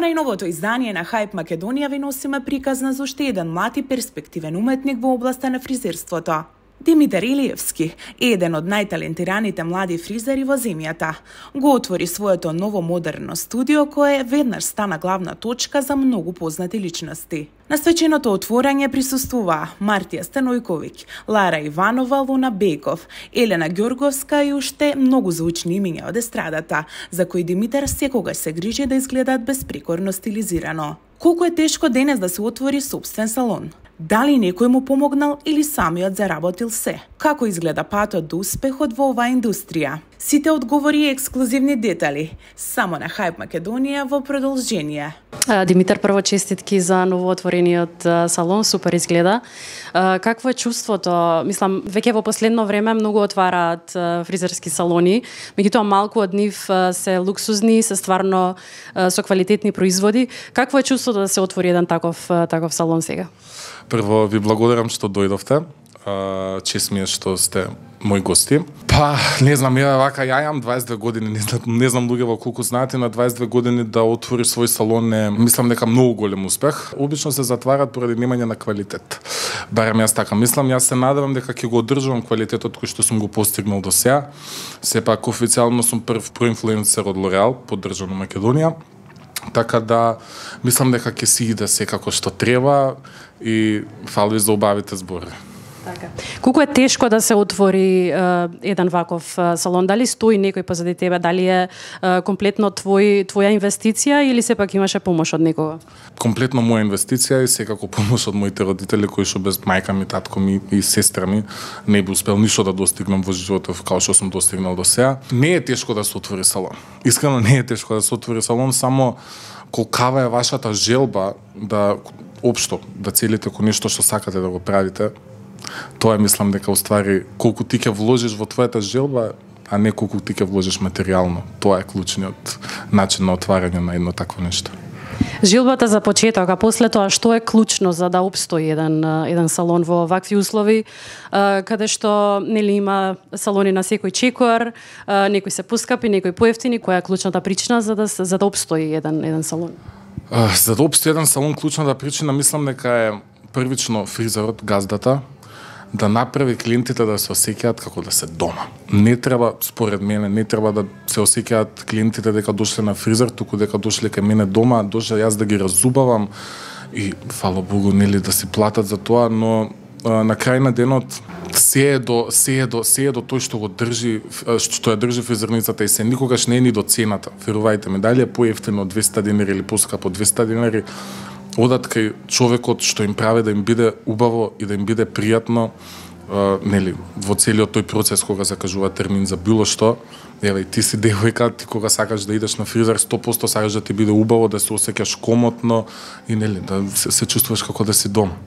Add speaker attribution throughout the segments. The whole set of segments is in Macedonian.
Speaker 1: најновото издание на Hype Македонија ви носиме приказна за уште еден млад и перспективен уметник во областа на фризерството. Димитар Илиевски е еден од најталентираните млади фризери во земјата. Го отвори своето ново модерно студио кое веднаш стана главна точка за многу познати личности. На свеченото отворање присуствуваа Мартија Станојковиќ, Лара Иванова, Луна Беков, Елена Ѓорговска и уште многу звучни имиња од естрадата, за кои Димитар секогаш се грижи да изгледаат безпрекорно стилизирано. Колку е тешко денес да се отвори собствен салон? Дали некој му помогнал или самиот заработил се? Како изгледа патот до успехот во оваа индустрија? Сите одговори и ексклузивни детали само на Hype Македонија во продолжение.
Speaker 2: Димитар, прво честитки за новоотворениот салон, супер изгледа. Какво е чувството? Мислам, веќе во последно време многу отвараат фризерски салони, меѓутоа малку од нив се луксузни, се стварно со квалитетни производи. Какво е чувството да се отвори еден таков салон сега?
Speaker 3: Прво ви благодарам што дојдовте. Чест ми е што сте мои гости. Не знам, ја имам 22 години, не знам луѓе во колку знаете, на 22 години да отвори свој салон е, мислам дека многу голем успех. Обично се затварат поради немање на квалитет. Барем јас така мислам, јас се надевам дека ќе го одржувам квалитетот кој што сум го постигнал до сега. Сепак официјално сум прв проинфлуенсер од L'Oréal, поддржан во Македонија. Така да мислам дека ќе си иде секако што треба и фали за убавите збори.
Speaker 2: Така. Колку е тешко да се отвори еден ваков салон? Дали стои некој позади тебе? Дали е комплетно твоја инвестиција или сепак имаше помош од некого?
Speaker 3: Комплетно моја инвестиција и секако помош од моите родители кои што без мајка ми, татко ми и сестра ми не би успел ништо да достигнам во животот како што сум достигнал до сега. Не е тешко да се отвори салон. Искрено не е тешко да се отвори салон, само колкава е вашата желба да општо да целите кон нешто што сакате да го правите. Тоа мислам дека уствари колку ти ќе вложиш во твојата желба, а не колку ти ќе вложиш материјално. Тоа е клучниот начин на отварање на едно такво нешто.
Speaker 2: Желбата за почеток, а после тоа што е клучно за да опстои еден салон во вакви услови, каде што нели има салони на секој чекор, некои се поскапи, некои поевтини, која е клучната причина за да опстои еден салон?
Speaker 3: За да опстои еден салон, клучната причина мислам дека е првично фризерот, газдата, да направи клиентите да се осеќаат како да се дома. Не треба, според мене, не треба да се осеќаат клиентите дека дошле на фризер, туку дека дошле кај мене дома, дошле јас да ги разубавам и фала Богу, нели да си платат за тоа, но на крај на денот се е до тој што го држи, што ја држи фризерницата и се никогаш не е ни до цената. Верувајте ми, дали е поевтино 200 денари или поскапо 200 денари, одат кај човекот што им прави да им биде убаво и да им биде пријатно, нели, во целиот тој процес кога закажува термин за било што. Еве, ти си девојка, ти кога сакаш да идеш на фризер, 100% сакаш да ти биде убаво, да се осеќаш комотно и нели, да се чувствуваш како да си дома.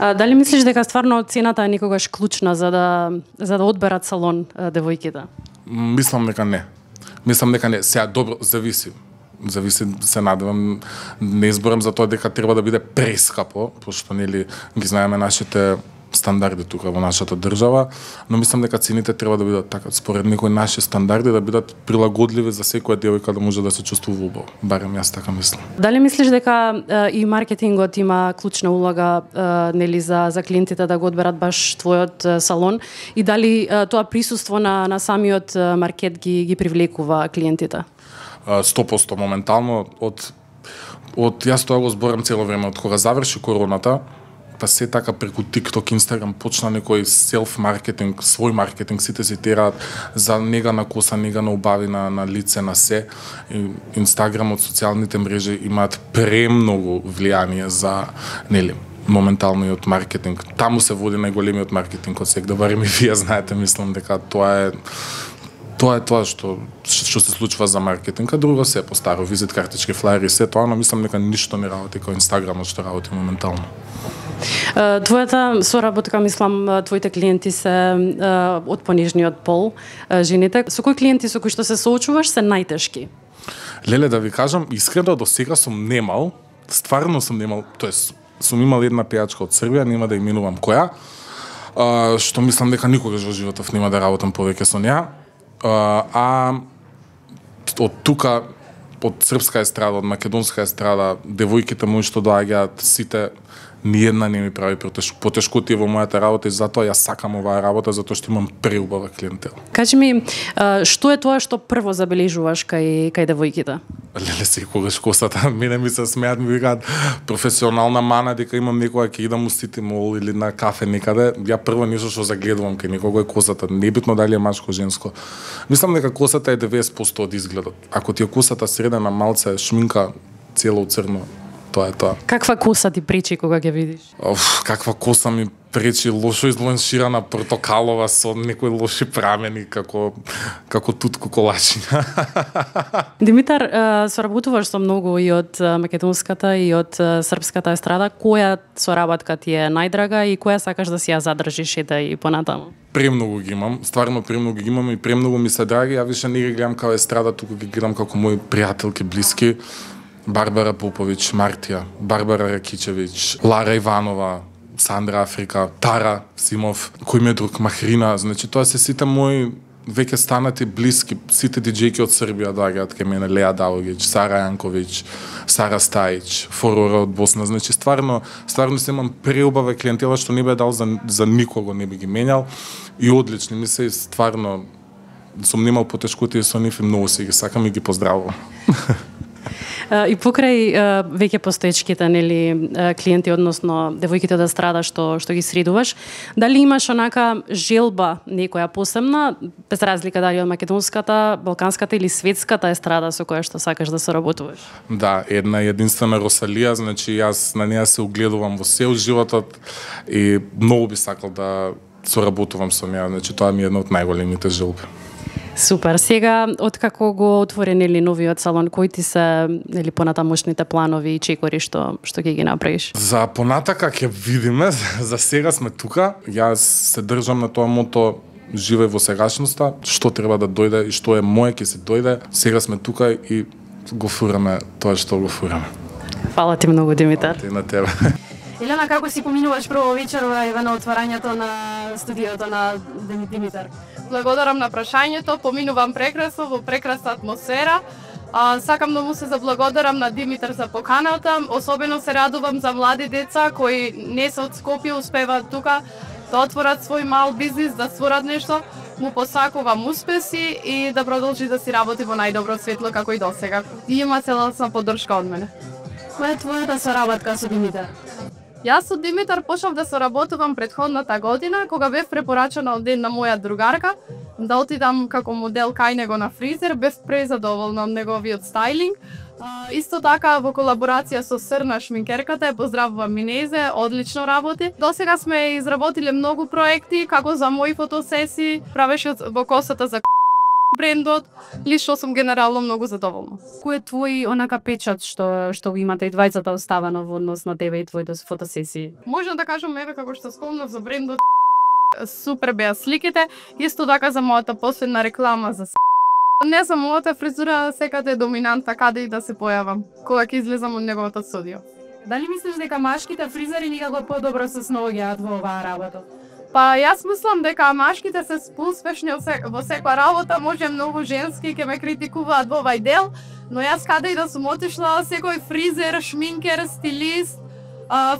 Speaker 2: Дали мислиш дека стварно цената е никогаш клучна за да одберат салон девојките?
Speaker 3: Мислам дека не. Сега добро, зависи, се надевам, не зборам за тоа дека треба да биде прескапо, пошто нели ги знаеме нашите стандарди тука во нашата држава, но мислам дека цените треба да бидат така според некои наши стандарди, да бидат прилагодливи за секоја девојка да може да се чувствува убаво. Барем јас така мислам.
Speaker 2: Дали мислиш дека и маркетингот има клучна улога нели за клиентите да го одберат баш твојот салон и дали тоа присуство на самиот маркет ги привлекува клиентите?
Speaker 3: 100% моментално од јас тоа го зборам цело време од кога заврши короната, па се така преку TikTok, Instagram почна некој селф-маркетинг, свој маркетинг, сите се тераат за нега на коса, нега на убави, на лице, на се. Инстаграм од социјалните мрежи имаат премногу влијание за, нели, моменталниот маркетинг. Таму се води најголемиот маркетинг од секда, барем и вие знаете, мислам дека тоа е тоа што се случува за маркетинг, а друго се постаро, визит картички, флаери, се тоа, но мислам дека ништо не работи како Инстаграмот што работи моментално.
Speaker 2: Твојата соработка, мислам, твоите клиенти се од понижниот пол, жените. Со кои клиенти со кои што се соочуваш се најтешки?
Speaker 3: Леле, да ви кажам, искрено до сега сум немал, стварно сум немал, тоест сум имал една пејачка од Србија, нема да именувам која, што мислам дека никогаш во животов нема да работам повеќе со неа. А од тука од српска естрада, од македонска естрада, девојките мои што доаѓаат, сите ниедна не ми прави потешкотија во мојата работа и затоа ја сакам оваа работа, затоа што имам преубава клиентела.
Speaker 2: Кажи ми, што е тоа што прво забележуваш кај девојките?
Speaker 3: Леле, секогаш косата, мене ми се смеат, ми викаат професионална мана дека имам некоја ќе идам у Сити Мол или на кафе некаде, ја прво нешто што загледувам кај некого е косата, небитно дали е машко женско. Мислам дека косата е 90% од изгледот. Ако ти е косата средена, малце шминка, цело црно, тоа е тоа.
Speaker 2: Каква коса ти пречи кога ќе видиш?
Speaker 3: Каква коса ми пречи, лошо избланширана портокалова со некои лоши прамени како тутко колачиња.
Speaker 2: Димитар, соработуваш со многу и од македонската и од српската естрада. Која соработка ти е најдрага и која сакаш да си ја задржиш и понатаму?
Speaker 3: Премногу ги имам, стварно премногу ги имам и премногу ми се драги. Ја више не ги гледам како естрада, туку ги гледам како мои пријателки блиски. Барбара Поповиќ, Мартија, Барбара Ракичевиќ, Лара Иванова, Сандра Африка, Тара Симов, кој ми е друг, Махрина, значи тоа се сите мои веќе станати блиски, сите диџејки од Србија доаѓаат кај мене, Леа Далогиќ, Сара Јанковиќ, Сара Стајич, Форора од Босна, значи стварно се имам преубава клиентела што не би дал за никого, не би ги менјал и одлични ми се и стварно сум немал потешкотии со нив и многу си ги сакам и ги поздравувам.
Speaker 2: И покрај веќе постоечките клиенти, односно девојките од естрада што ги средуваш, дали имаш онака желба некоја посебна, без разлика дали од македонската, балканската или светската естрада со која што сакаш да соработуваш?
Speaker 3: Да, една единствена Росалија, значи јас на неа се угледувам во сел животот и многу би сакал да соработувам со неа, значи тоа ми е една од најголемите желби.
Speaker 2: Супер. Сега, откако го отвори новиот салон, кои ти се понатамошните планови и чекори што ги направиш? За
Speaker 3: понатака ќе видиме, за сега сме тука. Јас се држам на тоа мото живеј во сегашноста, што треба да дојде и што е моје ќе се дојде. Сега сме тука и го фураме тоа што го фураме.
Speaker 2: Фала ти многу, Димитар.
Speaker 3: Фала ти на тебе.
Speaker 2: Елена, како си поминуваш прво вечерва на отварањето на студиото на Димитар?
Speaker 4: Благодарам на прашањето, поминувам прекрасно, во прекрасна атмосфера. Сакам да му се заблагодарам на Димитар за поканата, особено се радувам за млади деца кои не се од Скопје, успеваат тука да отворат свој мал бизнис, да створат нешто. Му посакувам успеси и да продолжи да си работи во најдобро светло како и досега. И има целосна поддршка од мене.
Speaker 2: Која е твојата соработка со Димитар?
Speaker 4: Јас со Димитар почнав да соработувам претходната година, кога бев препорачана од една моја другарка да отидам како модел кај него на фризер, бев презадоволна од неговиот стајлинг. Исто така во колаборација со Срна шминкерката, ја поздравувам Минезе, одлично работи. Досега сме изработиле многу проекти, како за мои фотосесии, правеше во косата за брендот, лично сум генерално многу задоволна.
Speaker 2: Кој е твој онака печат што имате и двајцата оставано во однос на тебе и твоите фотосесии?
Speaker 4: Можам да кажам еве како што спомнав за брендот, супер беа сликите, исто така за мојата последна реклама за не за мојата фризура секаде е доминантна каде и да се појавам кога ќе излезам од неговото студио.
Speaker 2: Дали мислиш дека машките фризери никако подобро се снаоѓаат во оваа работа?
Speaker 4: Па јас мислам дека машките се успешни во секоја работа, може многу женски ќе ме критикуваат во овај дел, но јас каде и да сум отишла, секој фризер, шминкер, стилист,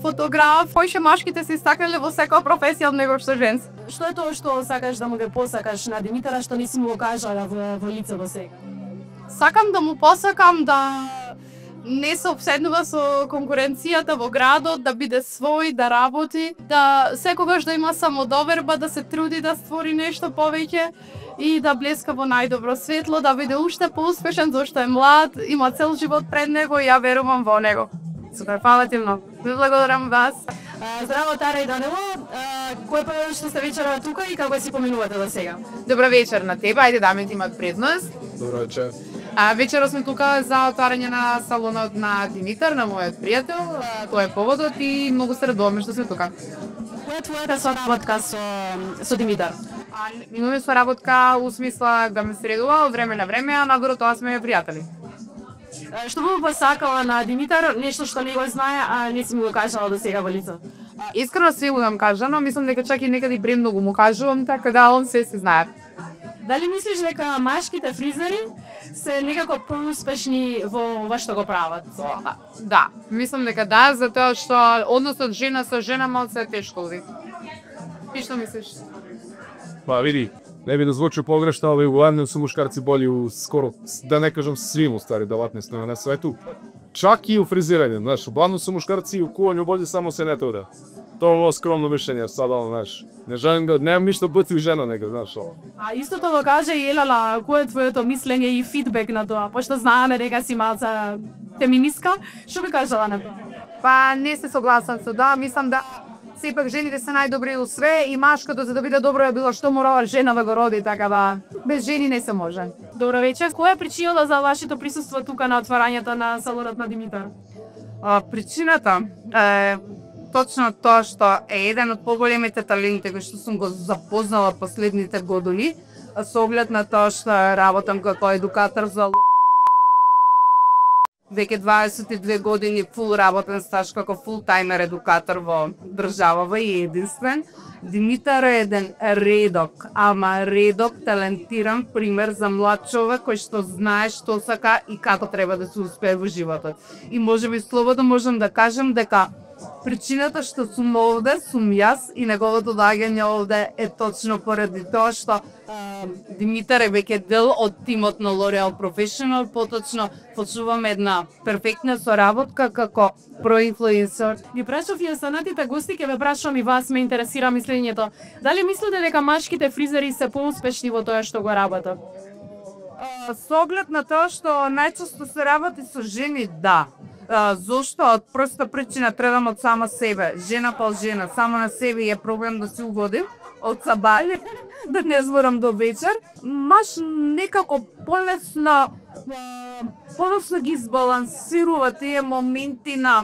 Speaker 4: фотограф, којше машките се истакнале во секоја професија него што женски.
Speaker 2: Што е тоа што сакаш да му ге посакаш на Димитара што не си му го кажала во лице до сега?
Speaker 4: Сакам да му посакам да не се обседнува со конкуренцијата во градот, да биде свој, да работи, да секогаш да има самодоверба, да се труди да створи нешто повеќе и да блеска во најдобро светло, да биде уште поуспешен зашто е млад, има цел живот пред него и ја верувам во него. Супер, фала ти многу. Ви благодарам вас.
Speaker 2: Здраво, Тара и Данило. Кој е што сте вечерва тука и како си поминувате до сега?
Speaker 5: Добра вечер на тебе, ајде дамите имат предност.
Speaker 3: Добро вечер.
Speaker 5: Вечера сме тука за отварање на салонот на Димитар, на мојот пријател. Тоа е поводот и многу се радуваме што сме тука.
Speaker 2: Која е твојата соработка со Димитар?
Speaker 5: Имаме соработка у смисла да ме средува од време на време, а надвор тоа сме пријатели.
Speaker 2: Што би посакала на Димитар, нешто што не го знае, а не си му го кажала до сега во лице?
Speaker 5: Искрено се го дам кажа, но мислам дека чак и некаде премногу му кажувам, така да он се знае.
Speaker 2: Дали мислиш дека машките фризери се некако поуспешни во ова што го прават?
Speaker 5: Да, мислам дека да, затоа што односот жена со жена малку се тешко уди. Ти што мислиш?
Speaker 6: Па види, не би да звучи погрешно, але углавно се мушкарци боли у скоро, да не кажам свим стари делатности на свету. Чак и у фризирање, знаеш, углавно се мушкарци и у кување боли само се не тоа. Тоа е скромно мишење, сада, знаеш. Не желам да немам ништо бити у жена нега, знаеш.
Speaker 2: А истото го каже и Елала, кој е твоето мислење и фидбек на тоа? Пошто знаеме дека си малца феминистка, што би кажала на тоа?
Speaker 5: Па не се согласам со да, мислам да сепак жените се најдобри у све и машкото за да биде добро е било што морала жена да го роди, така да без жени не се може.
Speaker 2: Добро вечер. Која е причината за вашето присуство тука на отварањето на салонот на Димитар?
Speaker 5: Причината е точно тоа што е еден од поголемите таленти кои што сум го запознала последните години, со оглед на тоа што работам како едукатор за веќе 22 години фул работен стаж како фул-таймер едукатор во државава и единствен. Димитар е еден редок, ама редок, талентиран пример за млад човек кој што знае што сака и како треба да се успее во животот. И можеби слободно можам да кажам дека причината што сум овде, сум јас и неговото доаѓање овде е точно поради тоа што Димитар е веќе дел од тимот на L'Oreal Professional, поточно почуваме една перфектна соработка како проинфлуенсер.
Speaker 2: Ги прашав и останатите гости, ќе ве прашам и вас, ме интересира мислењето. Дали мислите дека машките фризери се поуспешни во тоа што го работат?
Speaker 5: Со оглед на тоа што најчесто се работи со жени, да. Зошто? Од проста причина требам од сама себе. Жена пал жена, само на себе е проблем да се угодим. Од сабаје, да не зборам до вечер. Маш некако полесно ги избалансирува тие моменти на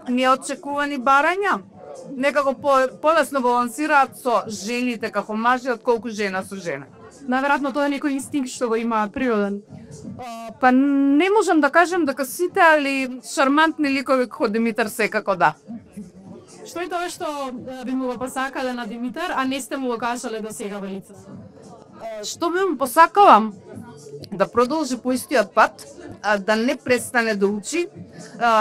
Speaker 5: неочекувани барања. Некако полесно балансираат со жените како мажи, отколку жена со жена.
Speaker 2: Наверојатно тоа е некој инстинкт што го има природен.
Speaker 5: Па не можам да кажам дека сите, али шармантни ликови како Димитар секако да.
Speaker 2: Што е тоа што би му го посакале на Димитар, а не сте му го кажале до сега во лице?
Speaker 5: Што би му посакала? Да продолжи по истиот пат, да не престане да учи,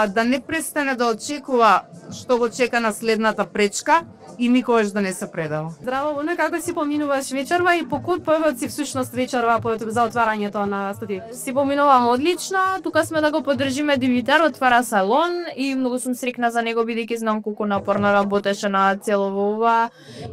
Speaker 5: да не престане да очекува што го чека на следната пречка и никогаш да не се предава.
Speaker 2: Здраво, Луна, како си поминуваш вечерва и по кој повод си всушност вечерва за отварањето на студио?
Speaker 7: Си поминувам одлично, тука сме да го поддржиме Димитар, отвара салон и многу сум срекна за него бидејќи знам колку напорно работеше на цело ова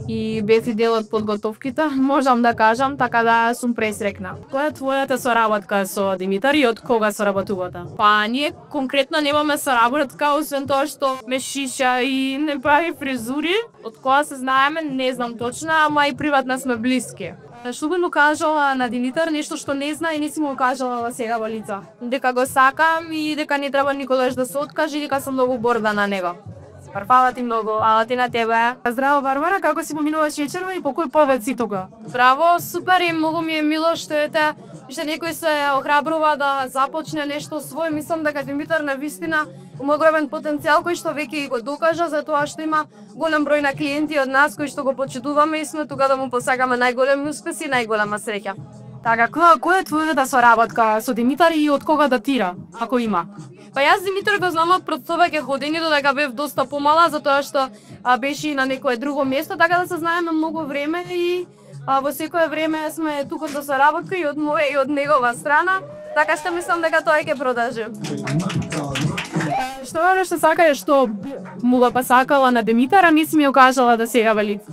Speaker 7: и бев и дел од подготовките, можам да кажам, така да сум пресрекна.
Speaker 2: Која е твојата соработка со Димитар и од кога соработувате?
Speaker 7: Па ние конкретно немаме соработка, освен тоа што ме шиша и не прави фризури. Од кога се знаеме, не знам точно, ама и приватно сме блиски.
Speaker 2: Што би му кажала на Димитар нешто што не зна и не си му кажала сега во лица?
Speaker 7: Дека го сакам и дека не треба никогаш да се откаже и дека сум многу борба на него. Фала ти многу, ала ти на тебе.
Speaker 2: Здраво, Барбара, како си поминуваш вечерва и по кој повод си тука?
Speaker 7: Здраво, супер и многу ми е мило што ете што некој се охрабрува да започне нешто свој. Мислам дека Димитар на вистина има огромен потенцијал кој што веќе го докажа за тоа што има голем број на клиенти од нас кои што го почитуваме и сме тука да му посакаме најголеми успеси и најголема среќа.
Speaker 2: Така, која е твојата соработка со Димитар и од кога датира, ако има?
Speaker 7: Па јас Димитар го знам од пред веќе години, додека бев доста помала, затоа што беше на некое друго место, така да се знаеме многу време и во секое време сме тука до соработка и од моја и од негова страна, така што мислам дека тоа ќе продолжи.
Speaker 2: Што е што сакаш што му го посакала на Димитар, а не си ми го кажала да се јави лице?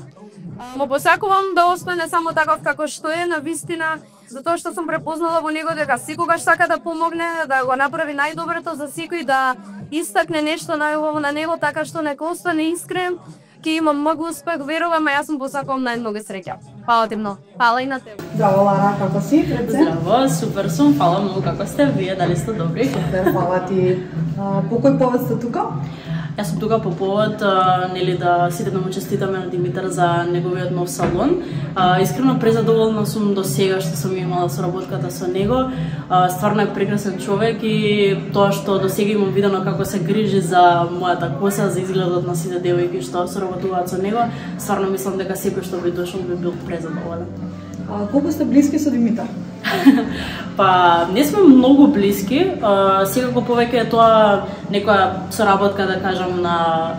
Speaker 7: Му посакувам да остане само таков како што е, на вистина, затоа што сум препознала во него дека секогаш сака да помогне, да го направи најдоброто за секој, да истакне нешто најубаво на него, така што нека остане искрен, ќе има многу успех, верувам, а јас му посакувам најмногу среќа. Фала ти многу. Фала и на тебе.
Speaker 8: Здраво, Лара, како си?
Speaker 9: Здраво, супер сум, фала многу, како сте вие, дали сте добри?
Speaker 8: Супер, фала ти. По кој повод сте тука?
Speaker 9: Јас сум тука по повод да сите да му честитаме на Димитар за неговиот нов салон. Искрено презадоволна сум до сега што сум имала соработката со него. Стварно е прекрасен човек и тоа што до сега имам видено како се грижи за мојата коса, за изгледот на сите девојки што соработуваат со него, стварно мислам дека секој што би дошол би бил презадоволен.
Speaker 8: Колку сте блиски со Димитар?
Speaker 9: Па, не сме многу блиски, секако повеќе е тоа некоја соработка, да кажам, на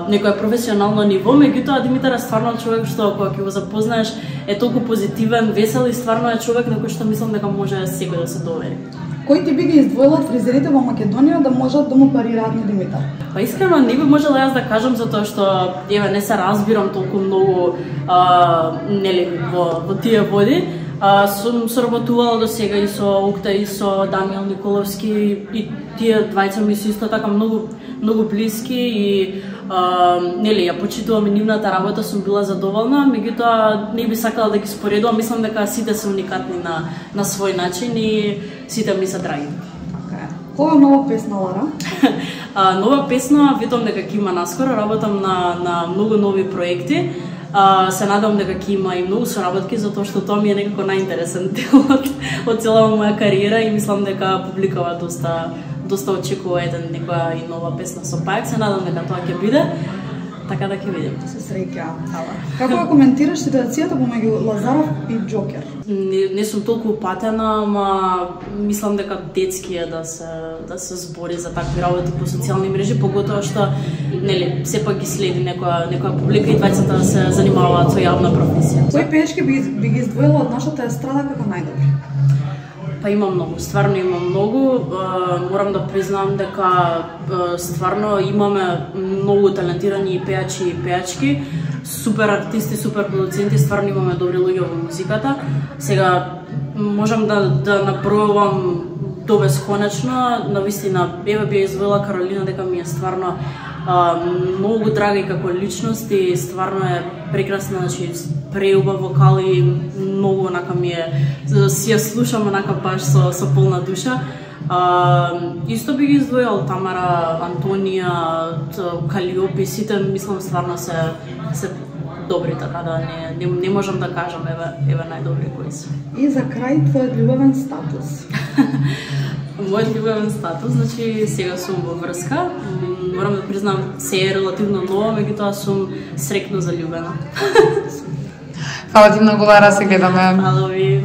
Speaker 9: некоја професионално ниво, меѓутоа Димитар е стварно човек што кога ќе го запознаеш е толку позитивен, весел и стварно е човек на кој што мислам дека може секој да се довери.
Speaker 8: Кој ти би ги издвоила од фризерите во Македонија да можат да му парираат на Димитар?
Speaker 9: Па искрено не би можела јас да кажам затоа што не се разбирам толку многу нели во тие води. Сум соработувала до сега и со Окта и со Дамијан Николовски и тие двајца ми се исто така многу блиски и нели ја почитувам и нивната работа, сум била задоволна, меѓутоа не би сакала да ги споредувам, мислам дека сите се уникатни на свој начин и сите ми се драги.
Speaker 8: Кога нова песна, Лара?
Speaker 9: Нова песна, видам дека ќе има наскоро, работам на многу нови проекти. Се надам дека ќе има и многу соработки, затоа што тоа ми е некако најинтересен дел од целава моја кариера и мислам дека публикава доста очекува некоја и нова песна со Пајак. Се надам дека тоа ќе биде, така да ќе видим.
Speaker 8: Се среќа. Како ја коментираш ситуацијата помеѓу Лазаров и Џокер?
Speaker 9: Не сум толку упатена, ама мислам дека детски е да се збори за такви работи по социјални мрежи, поготоа што нели сепак ги следи некоја публика и двајцата се занимаваат со јавна професија.
Speaker 8: Кој пеешки би ги издвоила од нашата естрада како најдобри?
Speaker 9: Па има многу, стварно има многу. Морам да признам дека стварно имаме многу талентирани пејачи и пејачки, супер артисти, супер продуценти, стварно имаме добри луѓе во музиката. Сега можам да набројувам до бесконечно, навистина би издвоила Каролина дека ми е стварно многу драга и како личност и стварно е прекрасна, значи преубав вокал и многу онака ми е, си ја слушам онака баш со полна душа. Исто би ги издвојал Тамара, Антонија, Калиопи, сите мислам стварно се добри, така да не можам да кажам еве најдобри кои се.
Speaker 8: И за крај твојот љубовен статус.
Speaker 9: Мојот љубовен статус, значи сега сум во врска. Морам да признам, се е релативно ново, меѓутоа сум среќно заљубена.
Speaker 5: Фала ти многу, Лара, се гледаме.
Speaker 9: Фала ви.